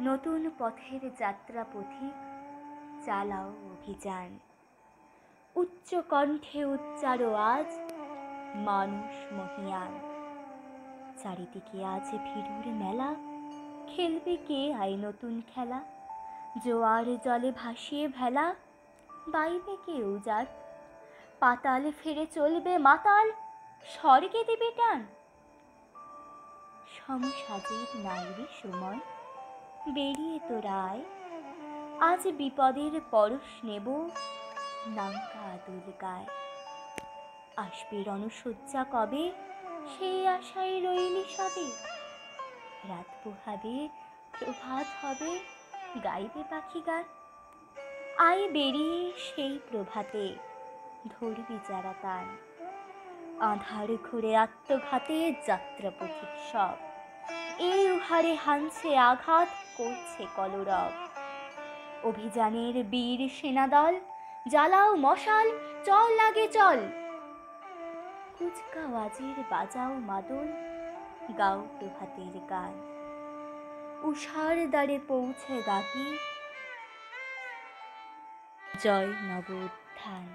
নতুন পথের যাত্রা পথিক চালাও অভিযান। উচ্চ কণ্ঠে উচ্চারো আজ মানুষ মহিয়ান। চারিদিকে আজ ভিড়ুর মেলা, খেলবে কে আয় নতুন খেলা? জোয়ার জলে ভাসিয়ে ভেলা, বাইবে কে উজাড়? পাতাল ফেরে চলবে মাতাল, স্বর্গে দেবে টান। সমসাজের নাইরে সময়, বেরিয়ে তোরা আয়। আজ বিপদের পরশ নেব, নাঙ্গা আদল গায়। আসবে রণশয্যা কবে, সেই আশায় রইলি সবে। রাত পোহাবে, প্রভাত হবে, গাইবে পাখি গান। আয় বেরিয়ে সেই প্রভাতে, ধরবি যারা তান। আঁধার ঘুরে আত্মঘাতে যাত্রা পথিক সব, এই উহারে হানছে আঘাত, করছে কলরব। অভিযানের বীর সেনাদল, জ্বালাও মশাল, চল আগে চল। কুচকাওয়াজের বাজাও মাদল, গাও প্রভাতের গান। উষার দ্বারে পৌঁছে গাহি, জয় নব উত্থান।